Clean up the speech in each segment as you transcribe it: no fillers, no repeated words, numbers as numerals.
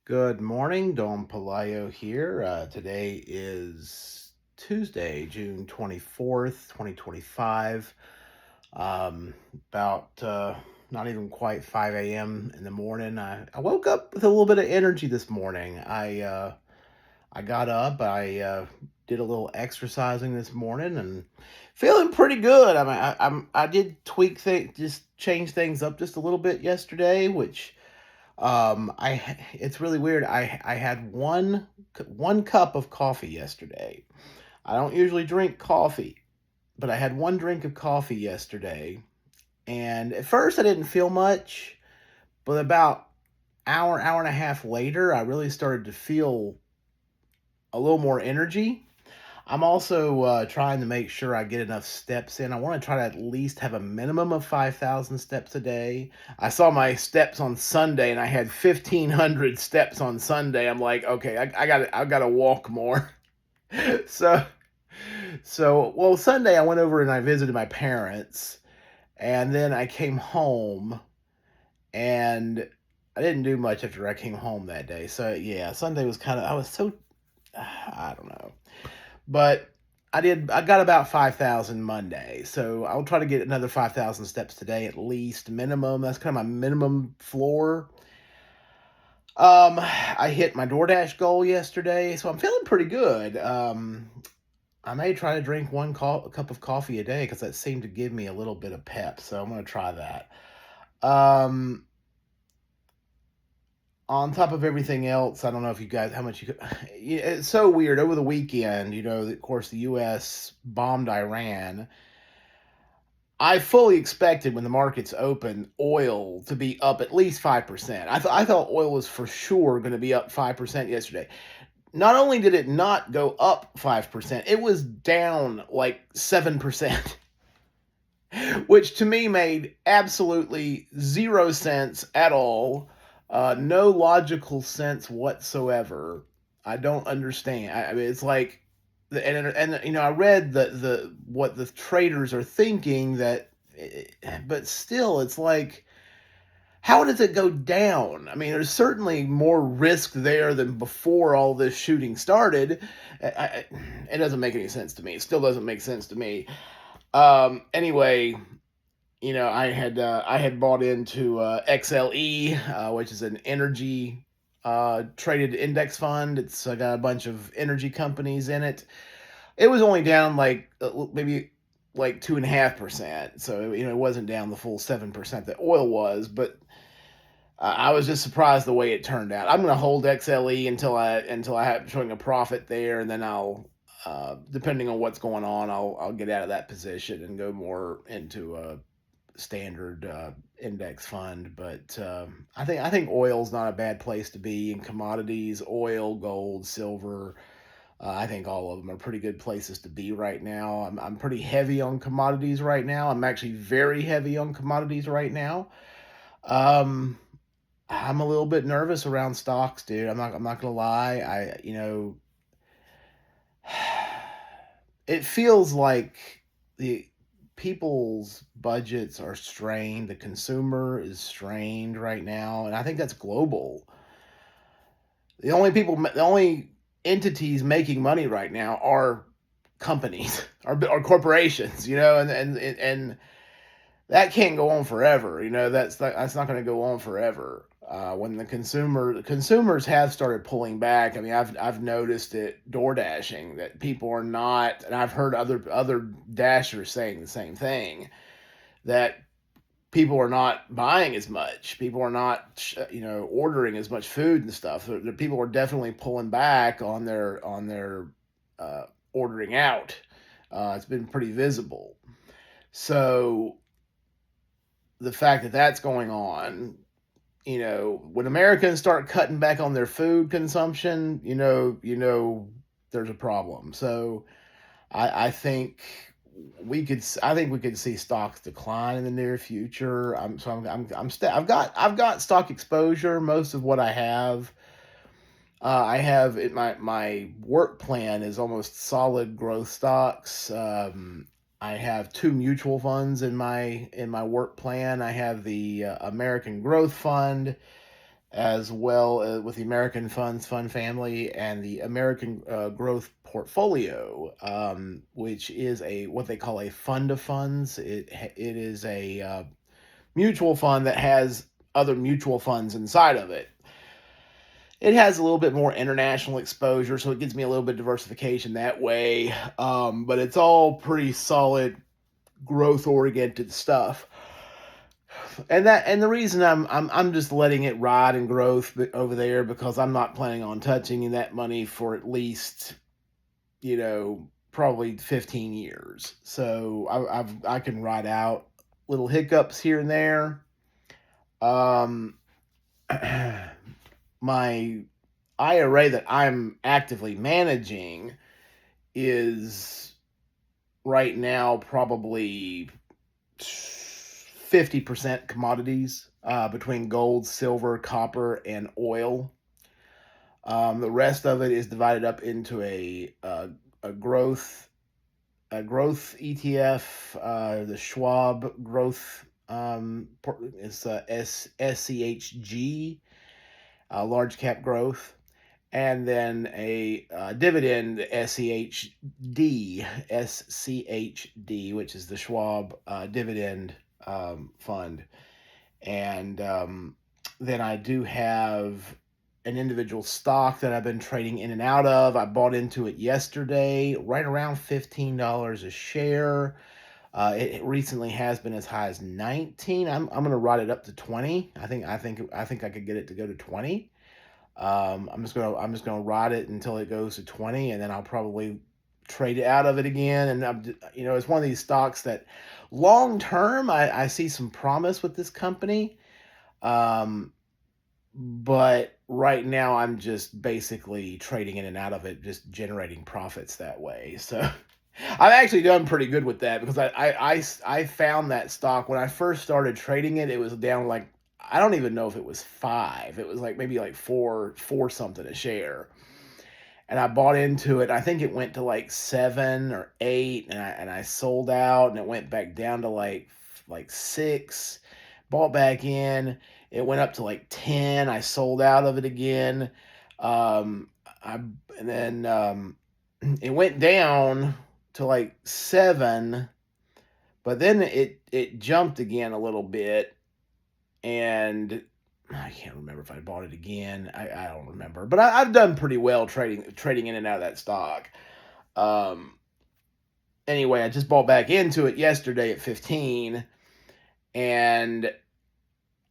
Good morning, Dom Palayo here. Today is Tuesday, June 24th, 2025. About not even quite 5 a.m. in the morning. I woke up with a little bit of energy this morning. I got up, I did a little exercising this morning and feeling pretty good. I did tweak things, just change things up just a little bit yesterday, which it's really weird. I had one cup of coffee yesterday. I don't usually drink coffee, but I had one drink of coffee yesterday, and at first I didn't feel much, but about hour and a half later, I really started to feel a little more energy. I'm also trying to make sure I get enough steps in. I want to try to at least have a minimum of 5,000 steps a day. I saw my steps on Sunday, and I had 1,500 steps on Sunday. I'm like, okay, I got to walk more. so well, Sunday I went over and I visited my parents, and then I came home, and I didn't do much after I came home that day. So yeah, Sunday was I was so I don't know. But I got about 5,000 Monday. So I'll try to get another 5,000 steps today at least, minimum. That's kind of my minimum floor. I hit my DoorDash goal yesterday, so I'm feeling pretty good. I may try to drink cup of coffee a day because that seemed to give me a little bit of pep. So I'm going to try that. Um, on top of everything else, I don't know if you guys, how much you could, yeah, it's so weird. Over the weekend, of course, the U.S. bombed Iran. I fully expected when the markets opened, oil to be up at least 5%. I thought oil was for sure going to be up 5% yesterday. Not only did it not go up 5%, it was down like 7%, which to me made absolutely zero sense at all. No logical sense whatsoever. I don't understand. I mean, it's like, I read the what the traders are thinking but still, it's like, how does it go down? I mean, there's certainly more risk there than before all this shooting started. It doesn't make any sense to me. It still doesn't make sense to me. Anyway, I had bought into XLE, which is an energy traded index fund. It's got a bunch of energy companies in it. It was only down like maybe like 2.5%, so it wasn't down the full 7% that oil was. But I was just surprised the way it turned out. I'm going to hold XLE until I have showing a profit there, and then I'll depending on what's going on, I'll get out of that position and go more into a standard index fund. But I think oil's not a bad place to be in commodities. Oil, gold, silver. I think all of them are pretty good places to be right now. I'm pretty heavy on commodities right now. I'm actually very heavy on commodities right now. Um, I'm a little bit nervous around stocks, dude. I'm not gonna lie. It feels like the people's budgets are strained. The consumer is strained right now, and I think that's global. The only entities making money right now are companies, are corporations, and that can't go on forever. That's not going to go on forever. When the consumers have started pulling back. I mean, I've noticed it door dashing that people are not, and I've heard other dashers saying the same thing, that people are not buying as much. People are not, ordering as much food and stuff. The people are definitely pulling back on their ordering out. It's been pretty visible. So the fact that that's going on, when Americans start cutting back on their food consumption, there's a problem. So I think we could see stocks decline in the near future. I've got stock exposure. Most of what I have, I have it. My work plan is almost solid growth stocks. I have two mutual funds in my work plan. I have the American Growth Fund, as well with the American Funds Fund Family and the American Growth Portfolio, which is a what they call a fund of funds. It is a mutual fund that has other mutual funds inside of it. It has a little bit more international exposure, so it gives me a little bit of diversification that way. But it's all pretty solid growth oriented stuff. And the reason I'm just letting it ride and growth over there because I'm not planning on touching that money for at least probably 15 years. So I can ride out little hiccups here and there. Um, my IRA that I'm actively managing is right now probably 50% commodities between gold, silver, copper, and oil. The rest of it is divided up into a growth ETF. The Schwab growth is SCHG, large cap growth, and then a dividend SCHD, which is the Schwab dividend fund. And then I do have an individual stock that I've been trading in and out of. I bought into it yesterday, right around $15 a share. It recently has been as high as 19. I'm going to ride it up to 20. I could get it to go to 20. I'm just gonna ride it until it goes to 20, and then I'll probably trade it out of it again. And it's one of these stocks that long term I see some promise with this company. Um, but right now I'm just basically trading in and out of it, just generating profits that way. So I've actually done pretty good with that because I found that stock when I first started trading it. It was down like I don't even know if it was five. It was like maybe like four something a share. And I bought into it. I think it went to like 7 or 8, and I sold out, and it went back down to like 6. Bought back in. It went up to like 10. I sold out of it again. I and then it went down to like 7, but then it jumped again a little bit, and I can't remember if I bought it again. I don't remember, but I've done pretty well trading in and out of that stock. Um, anyway, I just bought back into it yesterday at 15, and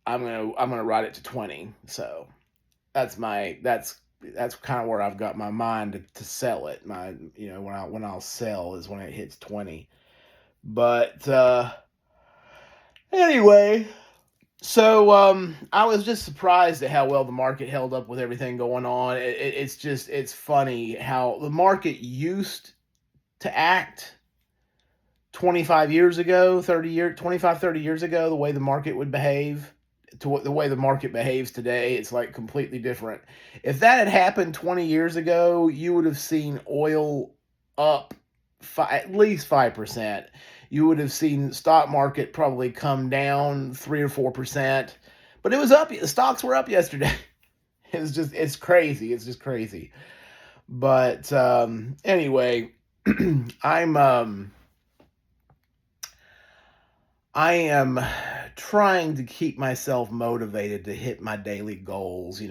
I'm gonna ride it to 20. So that's kind of where I've got my mind to sell it. My when I'll sell is when it hits 20. But anyway, so I was just surprised at how well the market held up with everything going on. It's funny how the market used to act 25 years ago, 25, 30 years ago, the way the market would behave to the way the market behaves today. It's like completely different. If that had happened 20 years ago, you would have seen oil up at least 5%. You would have seen the stock market probably come down 3 or 4%, but it was up. The stocks were up yesterday. It's crazy. It's just crazy. But anyway, I'm I am trying to keep myself motivated to hit my daily goals.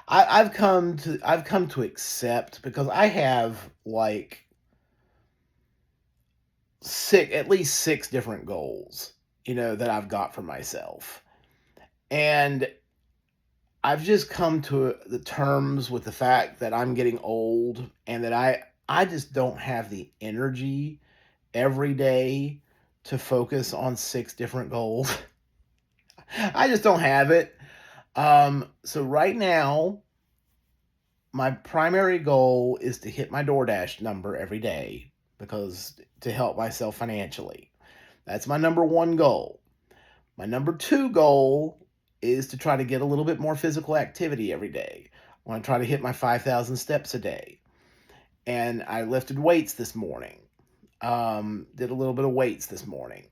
I've come to accept, because I have like at least 6 different goals, that I've got for myself. And I've just come to the terms with the fact that I'm getting old, and that I just don't have the energy every day to focus on 6 different goals. I just don't have it. So right now, my primary goal is to hit my DoorDash number every day, because to help myself financially. That's my number one goal. My number two goal is to try to get a little bit more physical activity every day. I want to try to hit my 5,000 steps a day. And I lifted weights this morning. Did a little bit of weights this morning.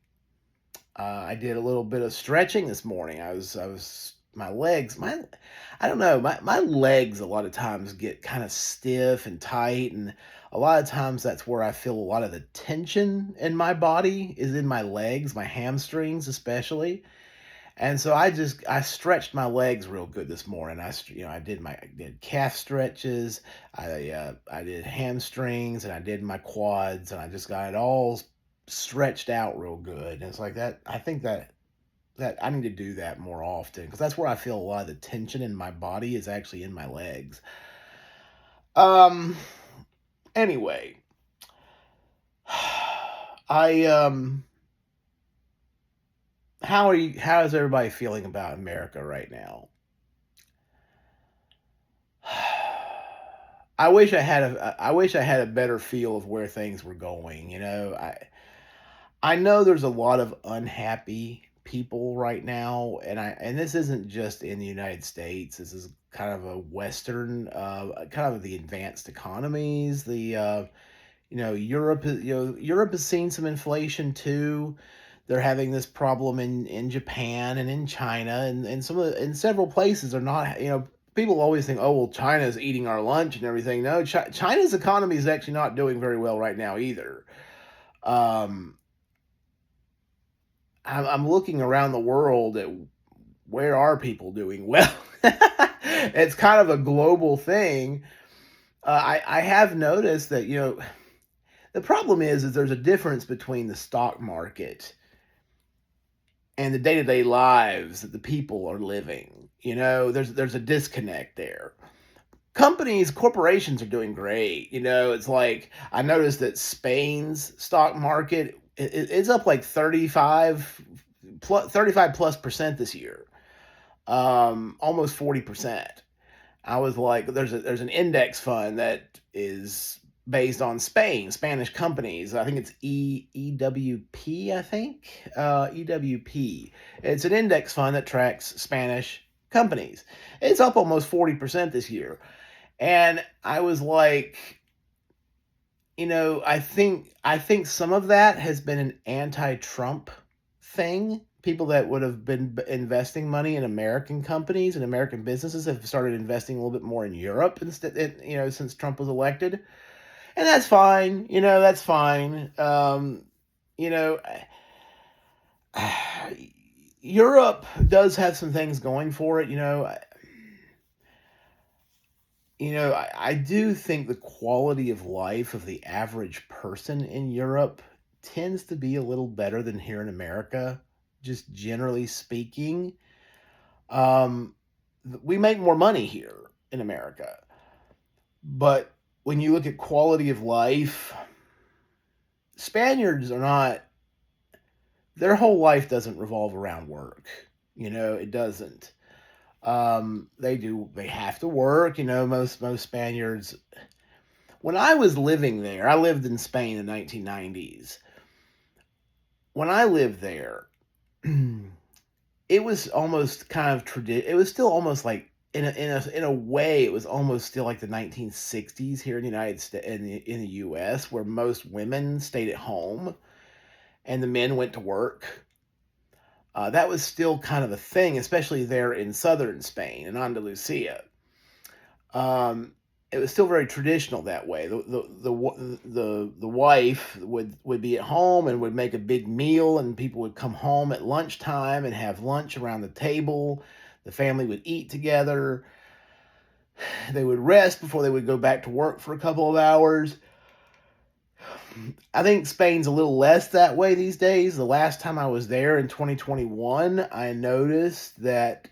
I did a little bit of stretching this morning. I was my legs, I don't know, my legs a lot of times get kind of stiff and tight, and a lot of times that's where I feel a lot of the tension in my body is in my legs, my hamstrings especially. And so I stretched my legs real good this morning. I did calf stretches, I did hamstrings, and I did my quads, and I just got it all stretched out real good. And it's like that. I think that I need to do that more often because that's where I feel a lot of the tension in my body is actually in my legs. Um. Anyway, I how are you? How is everybody feeling about America right now? I wish I had a better feel of where things were going. I know there's a lot of unhappy people right now, and this isn't just in the United States. This is kind of a Western, kind of the advanced economies. Europe has seen some inflation too. They're having this problem in Japan and in China and in several places are not. People always think, oh well, China's eating our lunch and everything. No, China's economy is actually not doing very well right now either. Um, I'm looking around the world at where are people doing well. It's kind of a global thing. I have noticed that the problem is there's a difference between the stock market and the day-to-day lives that the people are living. There's a disconnect there. Corporations are doing great. It's like I noticed that Spain's stock market it's up like 35 plus percent this year, almost 40%. I was like, there's an index fund that is based on Spanish companies. I think it's EWP. I think EWP. It's an index fund that tracks Spanish companies. It's up almost 40% this year, and I was like, I think some of that has been an anti-Trump thing. People that would have been investing money in American companies and American businesses have started investing a little bit more in Europe instead. Since Trump was elected, and that's fine. That's fine. You know, Europe does have some things going for it. I do think the quality of life of the average person in Europe tends to be a little better than here in America, just generally speaking. Um, we make more money here in America, but when you look at quality of life, Spaniards are not, their whole life doesn't revolve around work. It doesn't. They have to work. Most Spaniards, when I was living there, I lived in Spain in the 1990s. When I lived there, it was almost kind of it was still almost like in a way it was almost still like the 1960s here in the United States in the US, where most women stayed at home and the men went to work. That was still kind of a thing, especially there in southern Spain in Andalusia. Um, it was still very traditional that way. The wife would be at home and would make a big meal, and people would come home at lunchtime and have lunch around the table. The family would eat together. They would rest before they would go back to work for a couple of hours. I think Spain's a little less that way these days. The last time I was there in 2021, I noticed that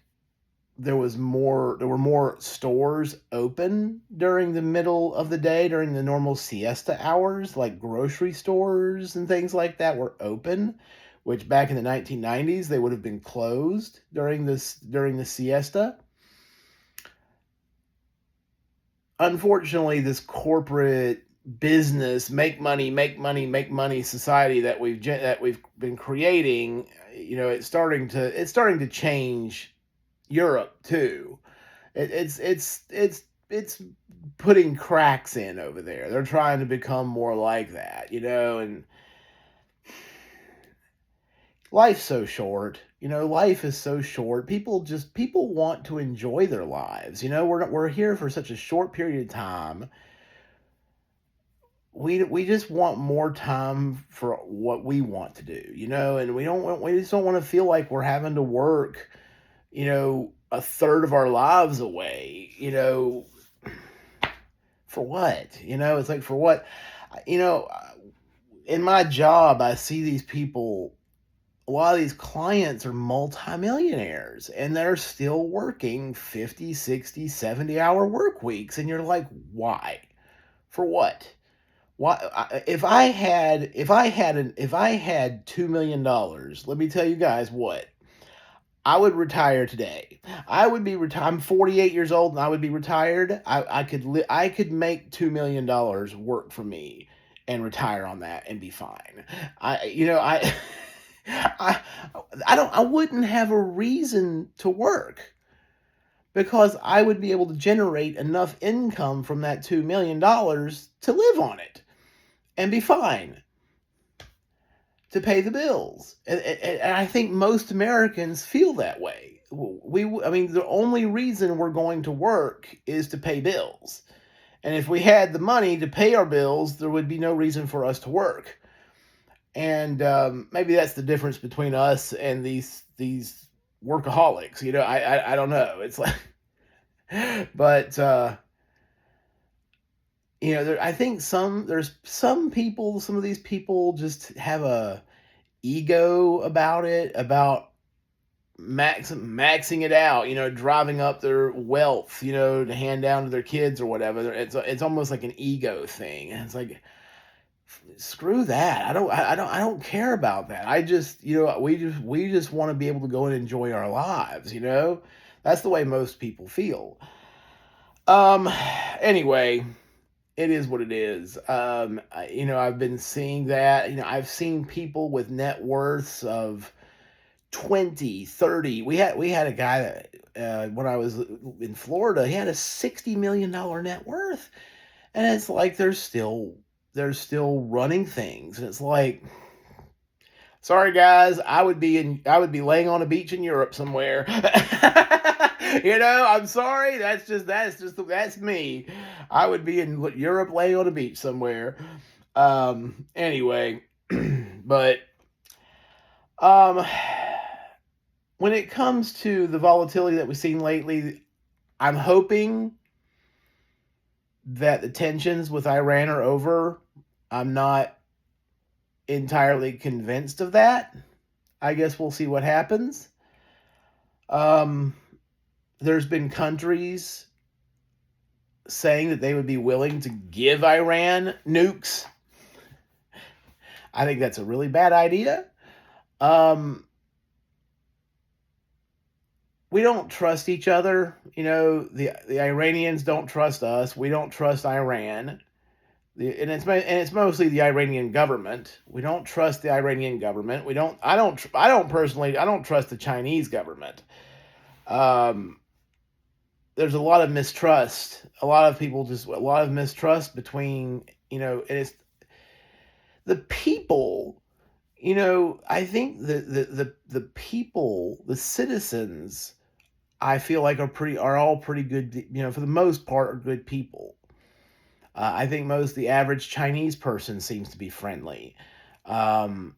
there were more stores open during the middle of the day during the normal siesta hours, like grocery stores and things like that were open, which back in the 1990s they would have been closed during the siesta. Unfortunately, this corporate business make money society that we've been creating, it's starting to change Europe too. It's putting cracks in over there. They're trying to become more like that, and life's so short. Life is so short. People want to enjoy their lives. We're here for such a short period of time. We just want more time for what we want to do, and we just don't want to feel like we're having to work, a third of our lives away, for what? It's like, for what? You know, in my job, I see these people, a lot of these clients are multimillionaires and they're still working 50, 60, 70-hour work weeks. And you're like, why? For what? Why? If I had $2 million, let me tell you guys what. I would retire today. I'm 48 years old and I would be retired. I could make $2 million work for me and retire on that and be fine. I you know I I I wouldn't have a reason to work because I would be able to generate enough income from that $2 million to live on it and be fine, to pay the bills. And I think most Americans feel that way. I mean, the only reason we're going to work is to pay bills. And if we had the money to pay our bills, there would be no reason for us to work. And maybe that's the difference between us and these workaholics. I don't know. It's like, but I think there's some people. Some of these people just have a ego about it, about maxing it out, driving up their wealth, to hand down to their kids or whatever. It's almost like an ego thing. And it's like, screw that. I don't care about that. I just, we just want to be able to go and enjoy our lives. That's the way most people feel. Um anyway, it is what it is. I've been seeing that. I've seen people with net worths of 20, 30. We had a guy that when I was in Florida, he had a $60 million net worth. And it's like they're still running things. And it's like, sorry guys, I would be laying on a beach in Europe somewhere. I'm sorry. That's me. I would be in Europe laying on a beach somewhere. Anyway, but um when it comes to the volatility that we've seen lately, I'm hoping that the tensions with Iran are over. I'm not entirely convinced of that. I guess we'll see what happens. Um, there's been countries saying that they would be willing to give Iran nukes. I think that's a really bad idea. Um, we don't trust each other. The Iranians don't trust us. We don't trust Iran. And it's mostly the Iranian government. We don't trust the Iranian government. We don't. I don't personally. I don't trust the Chinese government. Um, there's a lot of mistrust. A lot of mistrust between, and it's the people. I think the people, the citizens, I feel like are all pretty good. For the most part, are good people. I think the average Chinese person seems to be friendly. Um,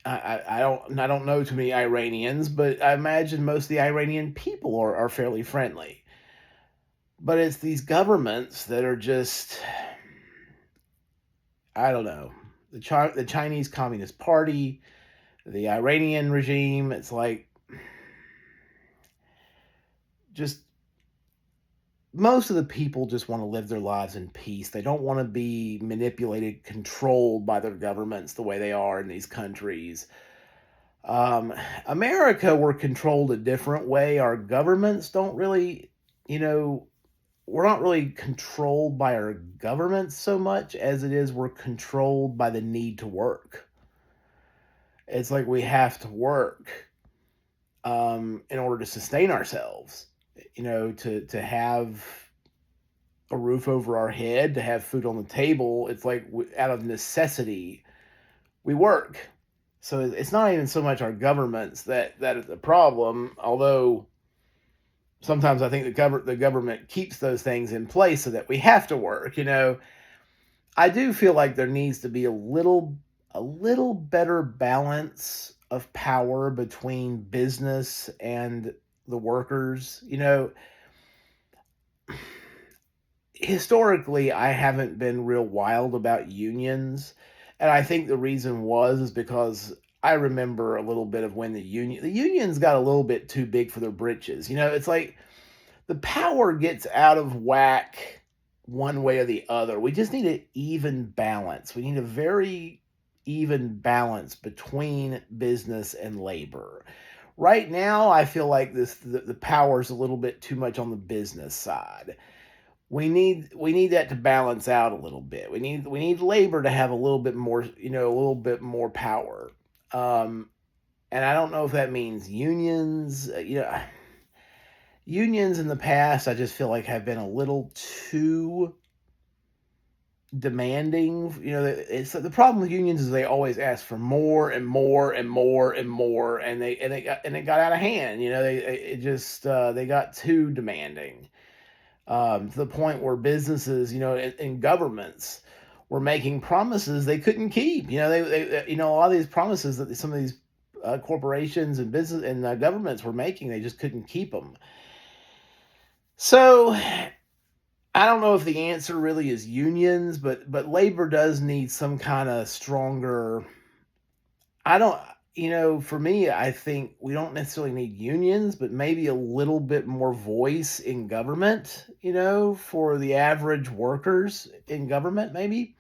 I don't know too many Iranians, but I imagine most of the Iranian people are fairly friendly. But it's these governments that are just, I don't know, the Chinese Communist Party, the Iranian regime. It's like, just most of the people just want to live their lives in peace. They don't want to be manipulated, controlled by their governments the way they are in these countries. America, we're controlled a different way. Our governments don't really, you know, we're not really controlled by our governments so much as it is we're controlled by the need to work. It's like we have to work in order to sustain ourselves, to have a roof over our head, to have food on the table. It's like out of necessity, we work. So it's not even so much our governments that is the problem, although sometimes I think the government keeps those things in place so that we have to work. I do feel like there needs to be a little better balance of power between business and the workers. Historically, I haven't been real wild about unions, and I think the reason is because I remember a little bit of when the unions got a little bit too big for their britches. It's like the power gets out of whack one way or the other. We just need an even balance. We need a very even balance between business and labor. Right now, I feel like the power is a little bit too much on the business side. We need that to balance out a little bit. We need labor to have a little bit more, a little bit more power. Um, and I don't know if that means unions. Unions in the past, I just feel like have been a little too demanding. It's the problem with unions is they always ask for more and more and more and more, and it got out of hand. They got too demanding, to the point where businesses, and governments were making promises they couldn't keep. A lot of these promises that some of these corporations and business and governments were making, they just couldn't keep them. So I don't know if the answer really is unions, but labor does need some kind of stronger. I don't, for me, I think we don't necessarily need unions, but maybe a little bit more voice in government, for the average workers in government, maybe.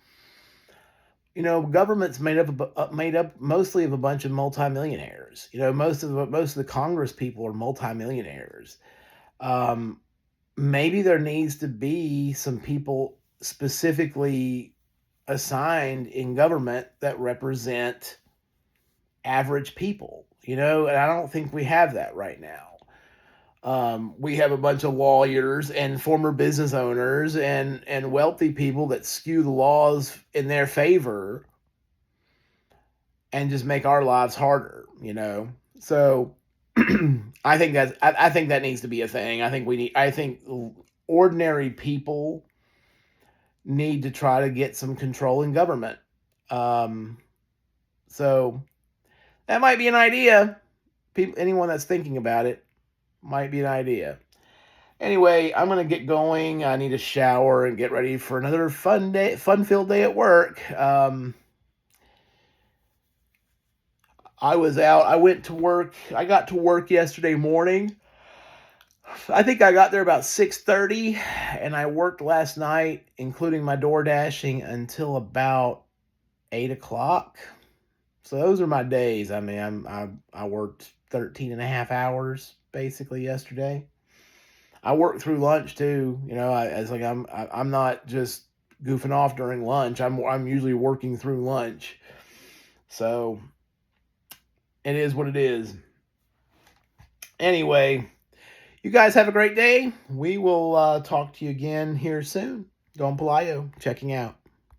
Government's made up mostly of a bunch of multimillionaires. Most of the Congress people are multimillionaires. Um, Maybe there needs to be some people specifically assigned in government that represent average people, and I don't think we have that right now. We have a bunch of lawyers and former business owners and wealthy people that skew the laws in their favor and just make our lives harder. So I think that needs to be a thing. I think ordinary people need to try to get some control in government. Um, so that might be an idea. Anyone that's thinking about it might be an idea. Anyway, I'm gonna get going. I need a shower and get ready for another fun-filled day at work. I was out. I went to work. I got to work yesterday morning. I think I got there about 6:30, and I worked last night, including my door dashing, until about 8 o'clock. So those are my days. I mean, I worked 13 and a half hours basically yesterday. I worked through lunch too. It's like I'm not just goofing off during lunch. I'm usually working through lunch. So it is what it is. Anyway, you guys have a great day. We will talk to you again here soon. Don Pelayo checking out.